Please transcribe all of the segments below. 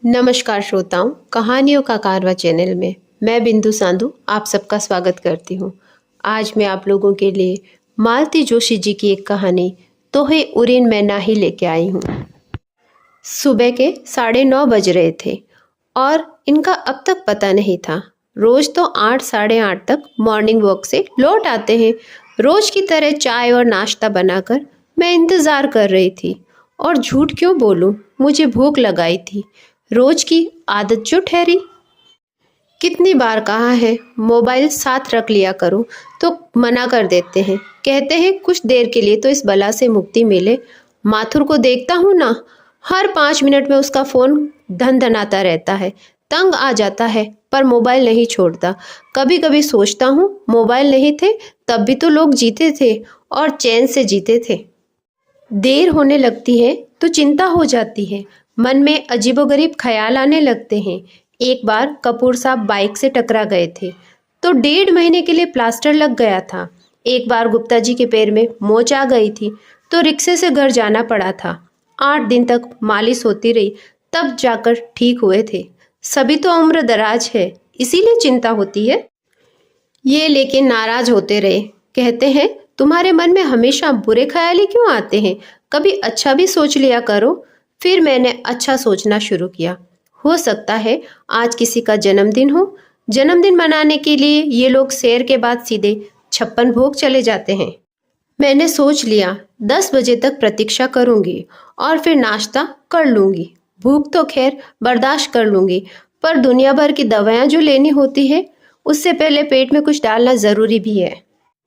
नमस्कार श्रोताओं, कहानियों का कारवा चैनल में मैं बिंदु सांधु आप सबका स्वागत करती हूँ। आज मैं आप लोगों के लिए मालती जोशी जी की एक कहानी तोहे उरीन में नाही लेके आई हूँ। सुबह के 9:30 बज रहे थे और इनका अब तक पता नहीं था। रोज तो 8 साढ़े 8 तक मॉर्निंग वॉक से लौट आते हैं। रोज की तरह चाय और नाश्ता बनाकर मैं इंतज़ार कर रही थी। और झूठ क्यों बोलूं, मुझे भूख लगाई थी। रोज की आदत जो ठहरी। कितनी बार कहा है मोबाइल साथ रख लिया करो, तो मना कर देते हैं। कहते हैं कुछ देर के लिए तो इस बला से मुक्ति मिले। माथुर को देखता हूँ ना, हर 5 मिनट में उसका फोन धनधनाता रहता है। तंग आ जाता है, पर मोबाइल नहीं छोड़ता। कभी कभी सोचता हूँ मोबाइल नहीं थे तब भी तो लोग जीते थे और चैन से जीते थे। देर होने लगती है तो चिंता हो जाती है, मन में अजीबोगरीब ख्याल आने लगते हैं। एक बार कपूर साहब बाइक से टकरा गए थे तो 1.5 महीने के लिए प्लास्टर लग गया था। एक बार गुप्ता जी के पैर में मोच आ गई थी तो रिक्शे से घर जाना पड़ा था। 8 दिन तक मालिश होती रही, तब जाकर ठीक हुए थे। सभी तो उम्र दराज है, इसीलिए चिंता होती है। ये लेकिन नाराज होते रहे। कहते हैं तुम्हारे मन में हमेशा बुरे ख्याल ही क्यों आते हैं, कभी अच्छा भी सोच लिया करो। फिर मैंने अच्छा सोचना शुरू किया। हो सकता है आज किसी का जन्मदिन हो। जन्मदिन मनाने के लिए ये लोग सैर के बाद सीधे 56 भोग चले जाते हैं। मैंने सोच लिया 10 बजे तक प्रतीक्षा करूंगी और फिर नाश्ता कर लूंगी। भूख तो खैर बर्दाश्त कर लूंगी, पर दुनिया भर की दवाएं जो लेनी होती है उससे पहले पेट में कुछ डालना जरूरी भी है।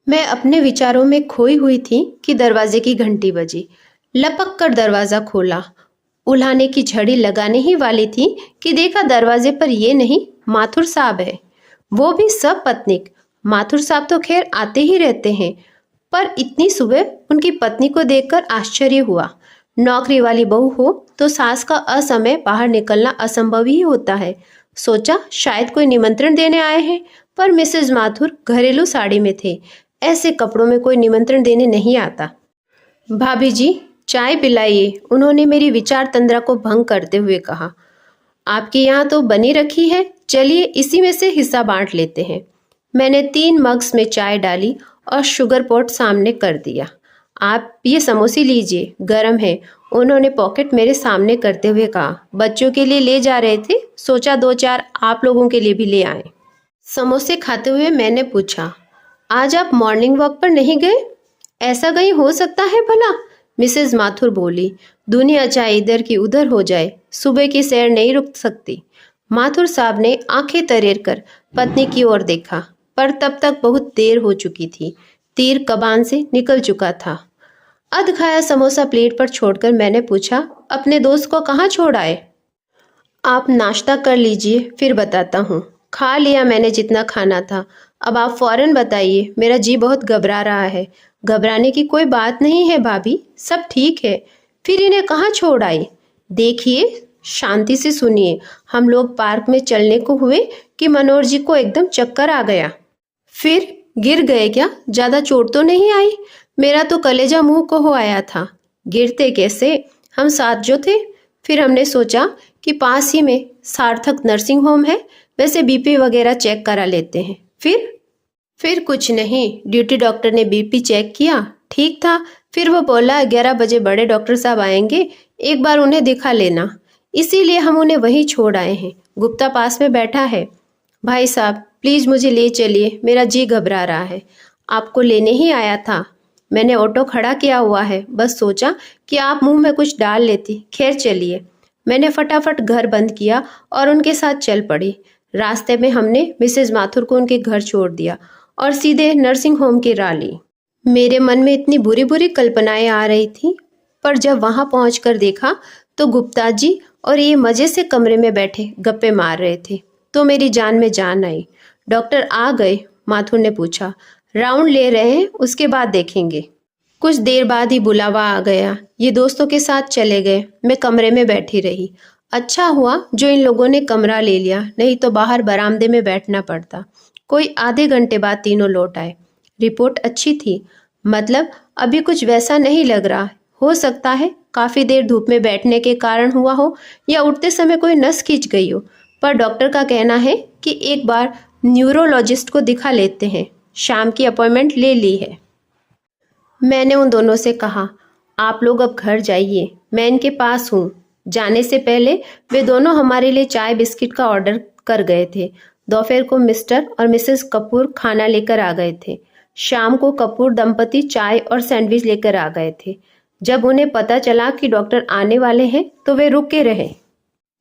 मैं अपने विचारों में खोई हुई थी कि दरवाजे की घंटी बजी। लपक कर दरवाजा खोला। उल्हाने की झड़ी लगाने ही वाली थी कि देखा दरवाजे पर ये नहीं, माथुर साहब है। वो भी सब पत्नीक। माथुर साहब तो खैर आते ही रहते हैं, पर इतनी सुबह उनकी पत्नी को देखकर आश्चर्य हुआ। नौकरी वाली बहू हो तो सास का असमय बाहर निकलना असंभव ही होता है। सोचा शायद कोई निमंत्रण देने आए हैं, पर मिसेज माथुर घरेलू साड़ी में थे। ऐसे कपड़ों में कोई निमंत्रण देने नहीं आता। भाभी जी चाय पिलाइए, उन्होंने मेरी विचार तंद्रा को भंग करते हुए कहा। आपके यहाँ तो बनी रखी है, चलिए इसी में से हिस्सा बांट लेते हैं। मैंने 3 मग्स में चाय डाली और शुगर पॉट सामने कर दिया। आप ये समोसे लीजिए, गरम है, उन्होंने पॉकेट मेरे सामने करते हुए कहा। बच्चों के लिए ले जा रहे थे, सोचा 2-4 आप लोगों के लिए भी ले आए। समोसे खाते हुए मैंने पूछा, आज आप मॉर्निंग वॉक पर नहीं गए? ऐसा कहीं हो सकता है भला? मिसेज माथुर बोली। दुनिया चाहे इधर की उधर हो जाए, सुबह की सैर नहीं रुक सकती। माथुर साहब ने आंखें तरेर कर पत्नी की ओर देखा, पर तब तक बहुत देर हो चुकी थी। तीर कबान से निकल चुका था। अध खाया समोसा प्लेट पर छोड़कर मैंने पूछा, अपने दोस्त को कहाँ छोड़ आए? आप नाश्ता कर लीजिए, फिर बताता हूँ। खा लिया मैंने जितना खाना था, अब आप फौरन बताइए, मेरा जी बहुत घबरा रहा है। घबराने की कोई बात नहीं है भाभी, सब ठीक है। फिर इन्हें कहाँ छोड़ आई? देखिए, शांति से सुनिए। हम लोग पार्क में चलने को हुए कि मनोहर जी को एकदम चक्कर आ गया। फिर गिर गए क्या? ज्यादा चोट तो नहीं आई? मेरा तो कलेजा मुंह को हो आया था। गिरते कैसे, हम साथ जो थे। फिर हमने सोचा कि पास ही में सार्थक नर्सिंग होम है, वैसे बीपी वगैरह चेक करा लेते हैं। फिर कुछ नहीं, ड्यूटी डॉक्टर ने बीपी चेक किया, ठीक था। फिर वो बोला 11 बजे बड़े डॉक्टर साहब आएंगे, एक बार उन्हें दिखा लेना। इसीलिए हम उन्हें वहीं छोड़ आए हैं। गुप्ता पास में बैठा है। भाई साहब प्लीज मुझे ले चलिए, मेरा जी घबरा रहा है। आपको लेने ही आया था। मैंने ऑटो खड़ा किया हुआ है, बस सोचा कि आप मुंह में कुछ डाल लेती। खैर चलिए। मैंने फटाफट घर बंद किया और उनके साथ चल पड़ी। रास्ते में हमने मिसेज माथुर को उनके घर छोड़ दिया और सीधे नर्सिंग होम की राह ली। मेरे मन में इतनी बुरी बुरी कल्पनाएं आ रही थी, पर जब वहां पहुंचकर देखा तो गुप्ता जी और ये मजे से कमरे में बैठे गप्पे मार रहे थे, तो मेरी जान में जान आई। डॉक्टर आ गए? माथुर ने पूछा। राउंड ले रहे हैं, उसके बाद देखेंगे। कुछ देर बाद ही बुलावा आ गया। ये दोस्तों के साथ चले गए। मैं कमरे में बैठी रही। अच्छा हुआ जो इन लोगों ने कमरा ले लिया, नहीं तो बाहर बरामदे में बैठना पड़ता। कोई आधे घंटे बाद तीनों लौट आए। रिपोर्ट अच्छी थी, मतलब अभी कुछ वैसा नहीं लग रहा। हो सकता है काफ़ी देर धूप में बैठने के कारण हुआ हो या उठते समय कोई नस खींच गई हो, पर डॉक्टर का कहना है कि एक बार न्यूरोलॉजिस्ट को दिखा लेते हैं। शाम की अपॉइंटमेंट ले ली है। मैंने उन दोनों से कहा, आप लोग अब घर जाइए, मैं इनके पास हूँ। जाने से पहले वे दोनों हमारे लिए चाय बिस्किट का ऑर्डर कर गए थे। दोपहर को मिस्टर और मिसेस कपूर खाना लेकर आ गए थे। शाम को कपूर दंपति चाय और सैंडविच लेकर आ गए थे। जब उन्हें पता चला कि डॉक्टर आने वाले हैं तो वे रुके रहे।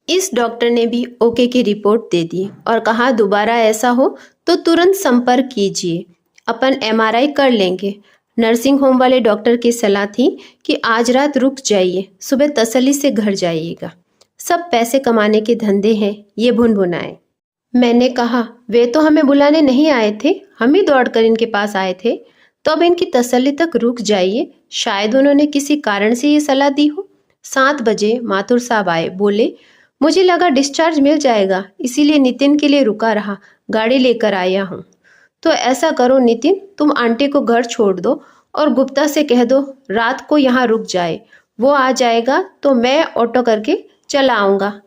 इस डॉक्टर ने भी ओके की रिपोर्ट दे दी और कहा, दोबारा ऐसा हो तो तुरंत संपर्क कीजिए, अपन एमआरआई कर लेंगे। नर्सिंग होम वाले डॉक्टर की सलाह थी कि आज रात रुक जाइए, सुबह तसल्ली से घर जाइएगा। सब पैसे कमाने के धंधे हैं, ये भुनभुनाए। मैंने कहा, वे तो हमें बुलाने नहीं आए थे, हम ही दौड़कर इनके पास आए थे। तो अब इनकी तसल्ली तक रुक जाइए, शायद उन्होंने किसी कारण से ये सलाह दी हो। 7 बजे माथुर साहब आए, बोले, मुझे लगा डिस्चार्ज मिल जाएगा, इसीलिए नितिन के लिए रुका रहा, गाड़ी लेकर आया हूँ। तो ऐसा करो नितिन, तुम आंटी को घर छोड़ दो और गुप्ता से कह दो रात को यहाँ रुक जाए। वो आ जाएगा तो मैं ऑटो करके चला आऊँगा।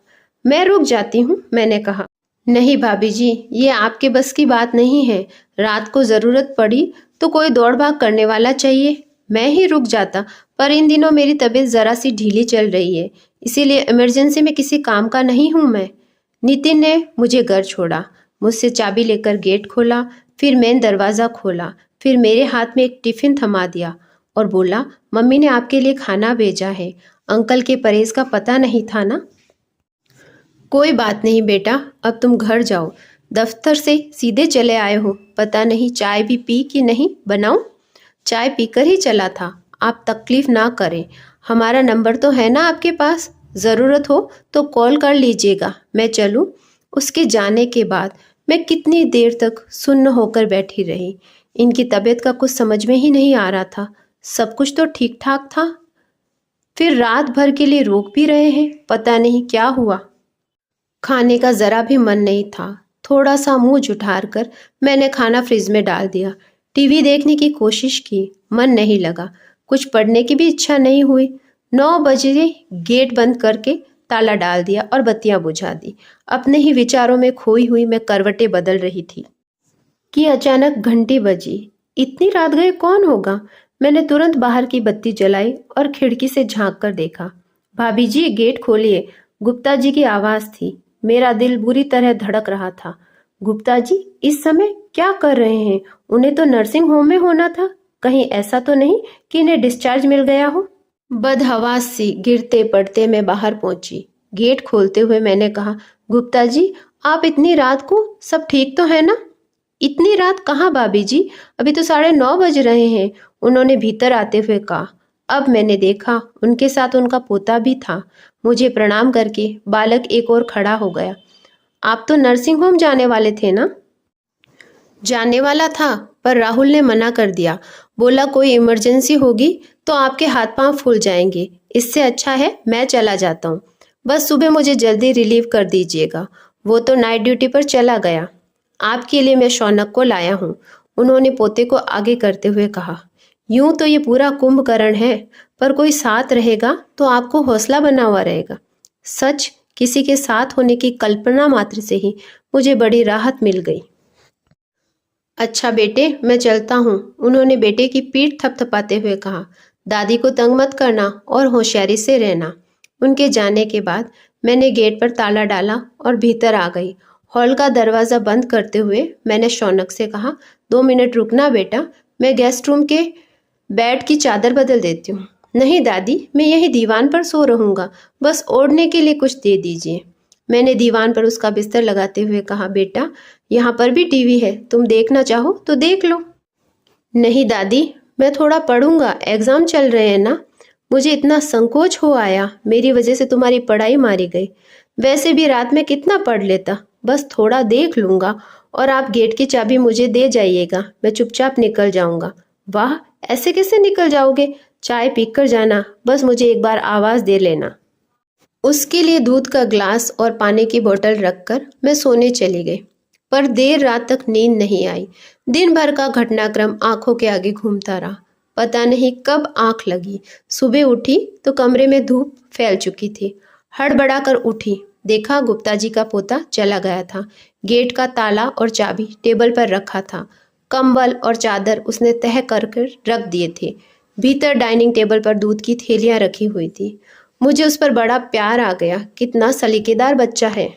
मैं रुक जाती हूँ, मैंने कहा। नहीं भाभी जी, ये आपके बस की बात नहीं है। रात को ज़रूरत पड़ी तो कोई दौड़ भाग करने वाला चाहिए। मैं ही रुक जाता, पर इन दिनों मेरी तबीयत ज़रा सी ढीली चल रही है, इसीलिए इमरजेंसी में किसी काम का नहीं हूँ मैं। नितिन ने मुझे घर छोड़ा, मुझसे चाबी लेकर गेट खोला, फिर मेन दरवाज़ा खोला, फिर मेरे हाथ में एक टिफ़िन थमा दिया और बोला, मम्मी ने आपके लिए खाना भेजा है। अंकल के परहेज का पता नहीं था ना। कोई बात नहीं बेटा, अब तुम घर जाओ। दफ्तर से सीधे चले आए हो, पता नहीं चाय भी पी कि नहीं। बनाऊं? चाय पीकर ही चला था। आप तकलीफ ना करें, हमारा नंबर तो है ना आपके पास, ज़रूरत हो तो कॉल कर लीजिएगा। मैं चलूं? उसके जाने के बाद मैं कितनी देर तक सुन्न होकर बैठी रही। इनकी तबीयत का कुछ समझ में ही नहीं आ रहा था। सब कुछ तो ठीक ठाक था, फिर रात भर के लिए रोक भी रहे हैं, पता नहीं क्या हुआ। खाने का ज़रा भी मन नहीं था। थोड़ा सा मुंह जुठार कर मैंने खाना फ्रिज में डाल दिया। टीवी देखने की कोशिश की, मन नहीं लगा। कुछ पढ़ने की भी इच्छा नहीं हुई। 9 बजे गेट बंद करके ताला डाल दिया और बत्तियां बुझा दी। अपने ही विचारों में खोई हुई मैं करवटें बदल रही थी कि अचानक घंटी बजी। इतनी रात गए कौन होगा? मैंने तुरंत बाहर की बत्ती जलाई और खिड़की से झांक कर देखा। भाभी जी, गेट खोलिए, गुप्ता जी की आवाज़ थी। मेरा दिल बुरी तरह धड़क रहा था। गुप्ता जी इस समय क्या कर रहे हैं? उन्हें तो नर्सिंग होम में होना था। कहीं ऐसा तो नहीं कि इन्हें डिस्चार्ज मिल गया हो? बदहवास सी गिरते पड़ते मैं बाहर पहुंची। गेट खोलते हुए मैंने कहा, गुप्ता जी आप इतनी रात को, सब ठीक तो है ना? इतनी रात कहाँ भाभी जी, अभी तो 9:30 बज रहे हैं, उन्होंने भीतर आते हुए कहा। अब मैंने देखा उनके साथ उनका पोता भी था। मुझे प्रणाम करके बालक एक और खड़ा हो गया। आप तो नर्सिंग होम जाने वाले थे ना? जाने वाला था, पर राहुल ने मना कर दिया। बोला कोई इमरजेंसी होगी तो आपके हाथ पांव फूल जाएंगे, इससे अच्छा है मैं चला जाता हूँ। बस सुबह मुझे जल्दी रिलीव कर दीजिएगा। वो तो नाइट ड्यूटी पर चला गया। आपके लिए मैं शौनक को लाया हूँ, उन्होंने पोते को आगे करते हुए कहा। यूं तो ये पूरा कुंभकर्ण है, पर कोई साथ रहेगा तो आपको हौसला बना हुआ रहेगा। सच, किसी के साथ होने की कल्पना मात्र से ही मुझे बड़ी राहत मिल गई। अच्छा बेटे, मैं चलता हूँ, उन्होंने बेटे की पीठ थपथपाते हुए कहा। दादी को तंग मत करना और होशियारी से रहना। उनके जाने के बाद मैंने गेट पर ताला डाला और भीतर आ गई। हॉल का दरवाज़ा बंद करते हुए मैंने शौनक से कहा, 2 मिनट रुकना बेटा, मैं गेस्ट रूम के बेड की चादर बदल देती हूँ। नहीं दादी, मैं यही दीवान पर सो रहूँगा, बस ओढ़ने के लिए कुछ दे दीजिए। मैंने दीवान पर उसका बिस्तर लगाते हुए कहा, बेटा यहाँ पर भी टीवी है, तुम देखना चाहो तो देख लो। नहीं दादी, मैं थोड़ा पढ़ूंगा, एग्ज़ाम चल रहे हैं ना। मुझे इतना संकोच हो आया, मेरी वजह से तुम्हारी पढ़ाई मारी गई। वैसे भी रात में कितना पढ़ लेता, बस थोड़ा देख लूँगा और आप गेट की चाबी मुझे दे जाइएगा, मैं चुपचाप निकल जाऊँगा। वाह, ऐसे कैसे निकल जाओगे? चाय पीकर जाना, बस मुझे एक बार आवाज़ दे लेना। उसके लिए दूध का ग्लास और पानी की बोतल रखकर मैं सोने चली गई, पर देर रात तक नींद नहीं आई। दिन भर का घटनाक्रम आंखों के आगे घूमता रहा, पता नहीं कब आंख लगी। सुबह उठी तो कमरे में धूप फैल चुकी थी। हड़बड़ा कर उठी, देखा गुप्ता जी का पोता चला गया था। गेट का ताला और चाबी टेबल पर रखा था। कंबल और चादर उसने तह कर रख दिए थे। भीतर डाइनिंग टेबल पर दूध की थैलियां रखी हुई थी। मुझे उस पर बड़ा प्यार आ गया। कितना सलीकेदार बच्चा है।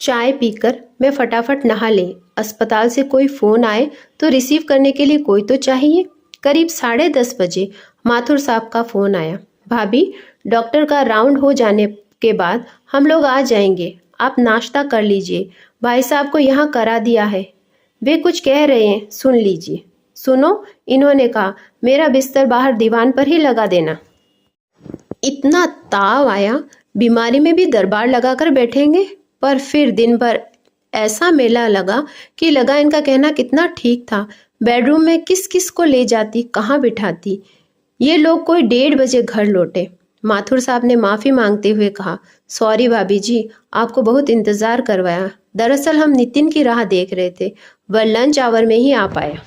चाय पीकर मैं फटाफट नहा ले। अस्पताल से कोई फोन आए तो रिसीव करने के लिए कोई तो चाहिए। करीब 10:30 बजे माथुर साहब का फोन आया। भाभी, डॉक्टर का राउंड हो जाने के बाद हम लोग आ जाएंगे, आप नाश्ता कर लीजिए। भाई साहब को यहाँ करा दिया है, वे कुछ कह रहे हैं, सुन लीजिए। सुनो, इन्होंने कहा मेरा बिस्तर बाहर दीवान पर ही लगा देना। इतना ताव आया, बीमारी में भी दरबार लगाकर बैठेंगे। पर फिर दिन भर ऐसा मेला लगा कि लगा इनका कहना कितना ठीक था। बेडरूम में किस किस को ले जाती, कहाँ बिठाती। ये लोग कोई 1:30 बजे घर लौटे। माथुर साहब ने माफ़ी मांगते हुए कहा, सॉरी भाभी जी, आपको बहुत इंतज़ार करवाया। दरअसल हम नितिन की राह देख रहे थे, वह लंच आवर में ही आ पाया।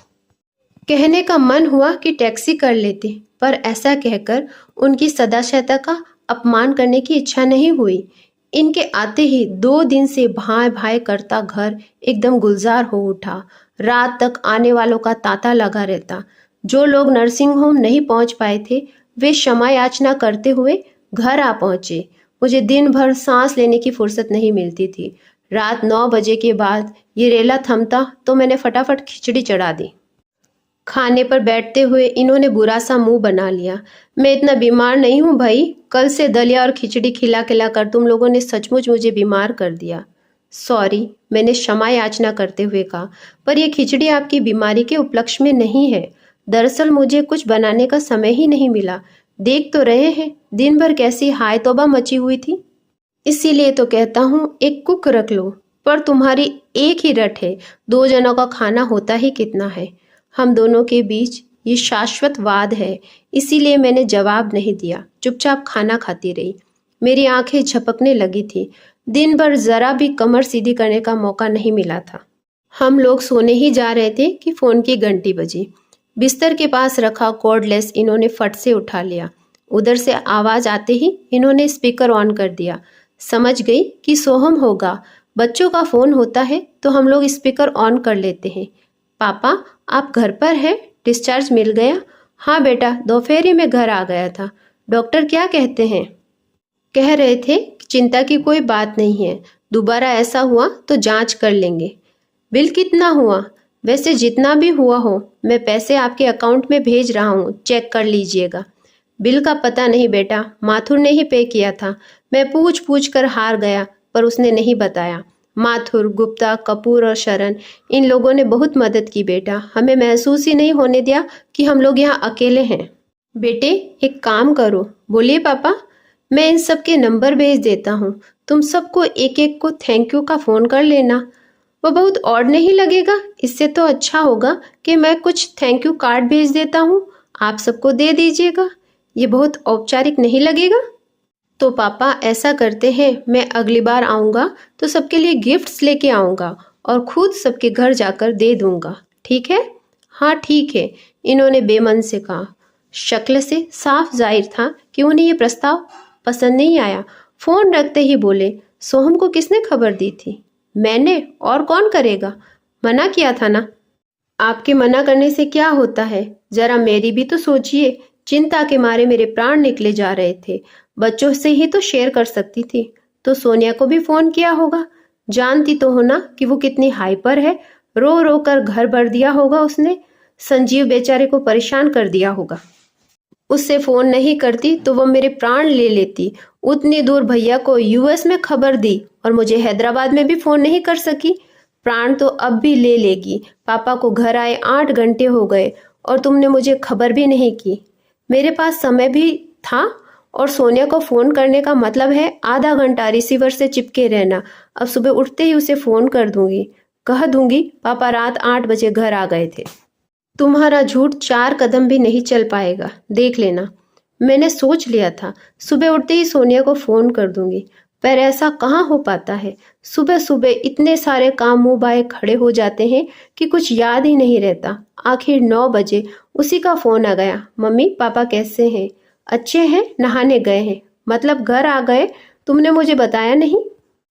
कहने का मन हुआ कि टैक्सी कर लेते, पर ऐसा कहकर उनकी सदाशयता का अपमान करने की इच्छा नहीं हुई। इनके आते ही 2 दिन से भाए भाए करता घर एकदम गुलजार हो उठा। रात तक आने वालों का तांता लगा रहता। जो लोग नर्सिंग होम नहीं पहुंच पाए थे, वे क्षमा याचना करते हुए घर आ पहुंचे। मुझे दिन भर सांस लेने की फुर्सत नहीं मिलती थी। रात 9 बजे के बाद ये रेला थमता तो मैंने फटाफट खिचड़ी चढ़ा दी। खाने पर बैठते हुए इन्होंने बुरा सा मुंह बना लिया। मैं इतना बीमार नहीं हूँ भाई, कल से दलिया और खिचड़ी खिला खिला कर तुम लोगों ने सचमुच मुझे बीमार कर दिया। सॉरी, मैंने क्षमा याचना करते हुए कहा, पर यह खिचड़ी आपकी बीमारी के उपलक्ष्य में नहीं है। दरअसल मुझे कुछ बनाने का समय ही नहीं मिला। देख तो रहे हैं दिन भर कैसी हाय तौबा मची हुई थी। इसीलिए तो कहता हूँ एक कुक रख लो, पर तुम्हारी एक ही रट है, 2 जनों का खाना होता ही कितना है। हम दोनों के बीच ये शाश्वत वाद है, इसीलिए मैंने जवाब नहीं दिया, चुपचाप खाना खाती रही। मेरी आंखें झपकने लगी थी। दिन भर जरा भी कमर सीधी करने का मौका नहीं मिला था। हम लोग सोने ही जा रहे थे कि फोन की घंटी बजी। बिस्तर के पास रखा कॉर्डलेस इन्होंने फट से उठा लिया। उधर से आवाज आते ही इन्होंने स्पीकर ऑन कर दिया। समझ गई कि सोहम होगा। बच्चों का फोन होता है तो हम लोग स्पीकर ऑन कर लेते हैं। पापा, आप घर पर हैं? डिस्चार्ज मिल गया? हाँ बेटा, दोपहर में घर आ गया था। डॉक्टर क्या कहते हैं? कह रहे थे कि चिंता की कोई बात नहीं है, दोबारा ऐसा हुआ तो जांच कर लेंगे। बिल कितना हुआ? वैसे जितना भी हुआ हो, मैं पैसे आपके अकाउंट में भेज रहा हूँ, चेक कर लीजिएगा। बिल का पता नहीं बेटा, माथुर ने ही पे किया था। मैं पूछ पूछ कर हार गया, पर उसने नहीं बताया। माथुर, गुप्ता, कपूर और शरण, इन लोगों ने बहुत मदद की बेटा। हमें महसूस ही नहीं होने दिया कि हम लोग यहाँ अकेले हैं। बेटे, एक काम करो। बोलिए पापा। मैं इन सब के नंबर भेज देता हूँ, तुम सबको एक एक को थैंक यू का फोन कर लेना। वो बहुत ऑड नहीं लगेगा? इससे तो अच्छा होगा कि मैं कुछ थैंक यू कार्ड भेज देता हूँ, आप सबको दे दीजिएगा। ये बहुत औपचारिक नहीं लगेगा? तो पापा ऐसा करते हैं, मैं अगली बार आऊँगा तो सबके लिए गिफ्ट्स लेके आऊँगा और खुद सबके घर जाकर दे दूँगा, ठीक है? हाँ ठीक है, इन्होंने बेमन से कहा। शक्ल से साफ जाहिर था कि उन्हें ये प्रस्ताव पसंद नहीं आया। फोन रखते ही बोले, सोहम को किसने खबर दी थी? मैंने, और कौन करेगा? मना किया था ना। आपके मना करने से क्या होता है, जरा मेरी भी तो सोचिए। चिंता के मारे मेरे प्राण निकले जा रहे थे। बच्चों से ही तो शेयर कर सकती थी, तो सोनिया को भी फोन किया होगा। जानती तो हो ना कि वो कितनी हाइपर है। रो रो कर घर भर दिया होगा उसने। संजीव बेचारे को परेशान कर दिया होगा। उससे फोन नहीं करती तो वो मेरे प्राण ले लेती। उतनी दूर भैया को यूएस में खबर दी और मुझे हैदराबाद में भी फोन नहीं कर सकी। प्राण तो अब भी ले लेगी। पापा को घर आए 8 घंटे हो गए और तुमने मुझे खबर भी नहीं की। मेरे पास समय भी था और सोनिया को फोन करने का मतलब है आधा घंटा रिसीवर से चिपके रहना। अब सुबह उठते ही उसे फोन कर दूंगी, कह दूंगी पापा रात 8 बजे घर आ गए थे। तुम्हारा झूठ 4 कदम भी नहीं चल पाएगा, देख लेना। मैंने सोच लिया था, सुबह उठते ही सोनिया को फोन कर दूंगी। पर ऐसा कहाँ हो पाता है। सुबह सुबह इतने सारे काम मुंह बाए खड़े हो जाते हैं कि कुछ याद ही नहीं रहता। आखिर 9 बजे उसी का फोन आ गया। मम्मी पापा कैसे हैं? अच्छे हैं, नहाने गए हैं। मतलब घर आ गए? तुमने मुझे बताया नहीं।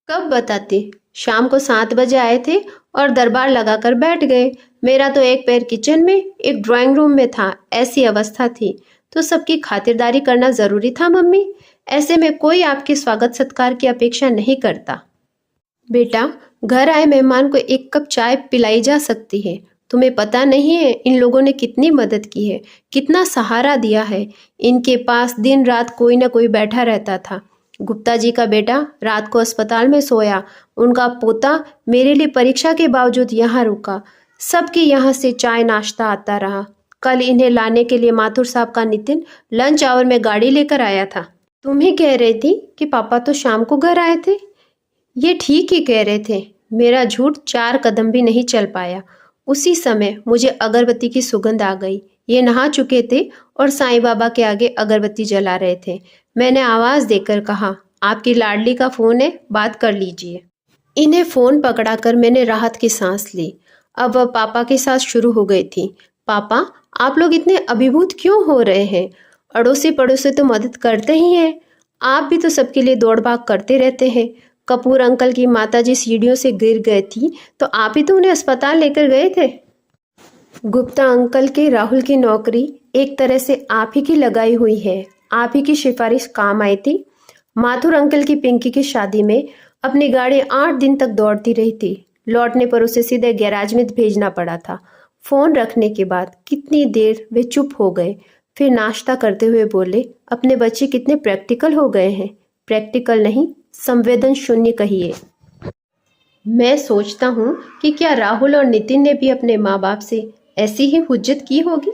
कब बताती? शाम को 7 बजे आए थे और दरबार लगाकर बैठ गए। मेरा तो एक पैर किचन में, एक ड्राइंग रूम में था। ऐसी अवस्था थी तो सबकी खातिरदारी करना जरूरी था मम्मी। ऐसे में कोई आपके स्वागत सत्कार की अपेक्षा नहीं करता। बेटा, घर आए मेहमान को एक कप चाय पिलाई जा सकती है। तुम्हें पता नहीं है इन लोगों ने कितनी मदद की है, कितना सहारा दिया है। इनके पास दिन रात कोई ना कोई बैठा रहता था। गुप्ता जी का बेटा रात को अस्पताल में सोया। उनका पोता मेरे लिए परीक्षा के बावजूद यहाँ रुका। सबके यहाँ से चाय नाश्ता आता रहा। कल इन्हें लाने के लिए माथुर साहब का नितिन लंच आवर में गाड़ी लेकर आया था। तुम ही कह रही थी कि पापा तो शाम को घर आए थे। ये ठीक ही कह रहे थे। मेरा झूठ 4 कदम भी नहीं चल पाया। उसी समय मुझे अगरबत्ती की सुगंध आ गई। ये नहा चुके थे और साईं बाबा के आगे अगरबत्ती जला रहे थे। मैंने आवाज देकर कहा, आपकी लाडली का फोन है, बात कर लीजिए। इन्हें फोन पकड़ाकर मैंने राहत की सांस ली। अब वह पापा के साथ शुरू हो गई थी। पापा, आप लोग इतने अभिभूत क्यों हो रहे हैं? अड़ोसी पड़ोसी तो मदद करते ही हैं। आप भी तो सबके लिए दौड़ भाग करते रहते हैं। कपूर अंकल की माताजी सीढ़ियों से गिर गए थी तो आप ही तो उन्हें अस्पताल लेकर गए थे। गुप्ता अंकल के राहुल की नौकरी एक तरह से आप ही की लगाई हुई है। आप ही की सिफारिश काम आई थी। माथुर अंकल की पिंकी की शादी में अपनी गाड़ी 8 दिन तक दौड़ती रही थी। लौटने पर उसे सीधे गैराज में भेजना पड़ा था। फोन रखने के बाद कितनी देर वे चुप हो गए। फिर नाश्ता करते हुए बोले, अपने बच्चे कितने प्रैक्टिकल हो गए हैं। प्रैक्टिकल नहीं, संवेदन शून्य कहिए। मैं सोचता हूँ कि क्या राहुल और नितिन ने भी अपने माँ बाप से ऐसी ही हुज्जत की होगी।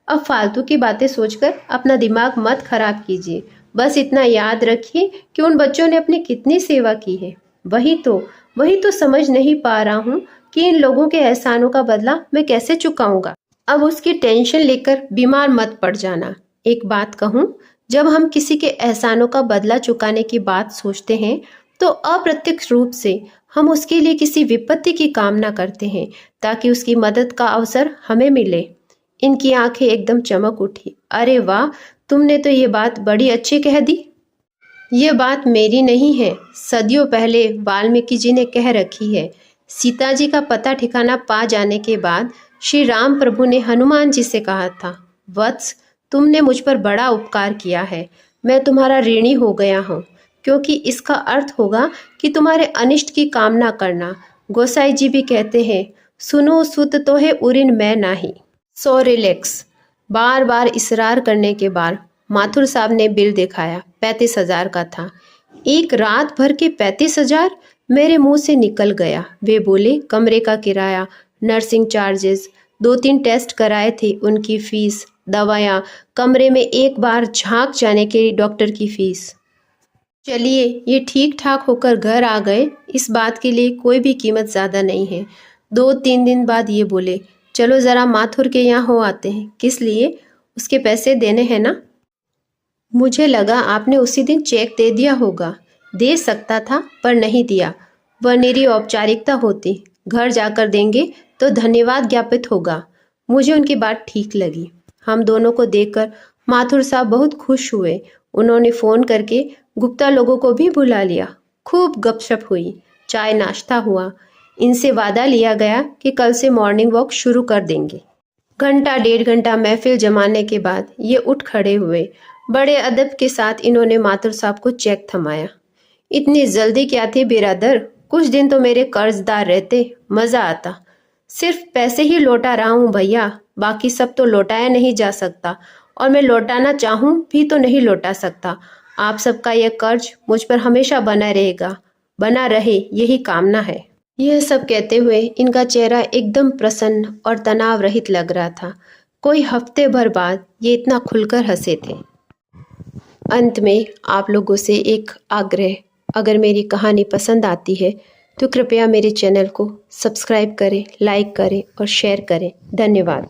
अब फालतू की बातें सोचकर अपना दिमाग मत खराब कीजिए। बस इतना याद रखिए कि उन बच्चों ने अपनी कितनी सेवा की है। वही तो समझ नहीं पा रहा हूँ कि इन लोगों के एहसानों का बदला मैं कैसे चुकाऊंगा। अब उसकी टेंशन लेकर बीमार मत पड़ जाना। एक बात कहूँ, जब हम किसी के एहसानों का बदला चुकाने की बात सोचते हैं तो अप्रत्यक्ष रूप से हम उसके लिए किसी विपत्ति की कामना करते हैं ताकि उसकी मदद का अवसर हमें मिले। इनकी आंखें एकदम चमक उठी। अरे वाह, तुमने तो ये बात बड़ी अच्छी कह दी। ये बात मेरी नहीं है, सदियों पहले वाल्मीकि जी ने कह रखी है। सीता जी का पता ठिकाना पा जाने के बाद श्री राम प्रभु ने हनुमान जी से कहा था, वत्स, तुमने मुझ पर बड़ा उपकार किया है। मैं तुम्हारा ऋणी हो गया हूँ, क्योंकि इसका अर्थ होगा कि तुम्हारे अनिष्ट की कामना करना। गोसाई जी भी कहते हैं, सुनो सुत तो है उरिन मैं नाही। So relax. बार बार इसरार करने के बाद माथुर साहब ने बिल दिखाया। 35,000 का था। एक रात भर के 35,000 मेरे मुंह से निकल गया। वे बोले, कमरे का किराया, नर्सिंग चार्जेस, 2-3 टेस्ट कराए थे उनकी फीस, दवायाँ, कमरे में एक बार झांक जाने के डॉक्टर की फीस। चलिए, ये ठीक ठाक होकर घर आ गए, इस बात के लिए कोई भी कीमत ज़्यादा नहीं है। 2-3 दिन बाद ये बोले, चलो ज़रा माथुर के यहाँ हो आते हैं। किस लिए? उसके पैसे देने हैं ना। मुझे लगा आपने उसी दिन चेक दे दिया होगा। दे सकता था पर नहीं दिया। वह निरी औपचारिकता होती। घर जाकर देंगे तो धन्यवाद ज्ञापित होगा। मुझे उनकी बात ठीक लगी। हम दोनों को देखकर माथुर साहब बहुत खुश हुए। उन्होंने फ़ोन करके गुप्ता लोगों को भी बुला लिया। खूब गपशप हुई, चाय नाश्ता हुआ। इनसे वादा लिया गया कि कल से मॉर्निंग वॉक शुरू कर देंगे। 1-1.5 घंटा महफिल जमाने के बाद ये उठ खड़े हुए। बड़े अदब के साथ इन्होंने माथुर साहब को चेक थमाया। इतनी जल्दी क्या थी बिरादर, कुछ दिन तो मेरे कर्जदार रहते, मज़ा आता। सिर्फ पैसे ही लौटा रहा हूँ भैया, बाकी सब तो लौटाया नहीं जा सकता और मैं लौटाना चाहूँ भी तो नहीं लौटा सकता। आप सबका यह कर्ज मुझ पर हमेशा बना रहेगा, बना रहे, यही कामना है। यह सब कहते हुए इनका चेहरा एकदम प्रसन्न और तनाव रहित लग रहा था। कोई हफ्ते भर बाद ये इतना खुलकर हंसे थे। अंत में आप लोगों से एक आग्रह, अगर मेरी कहानी पसंद आती है तो कृपया मेरे चैनल को सब्सक्राइब करें, लाइक करें और शेयर करें। धन्यवाद।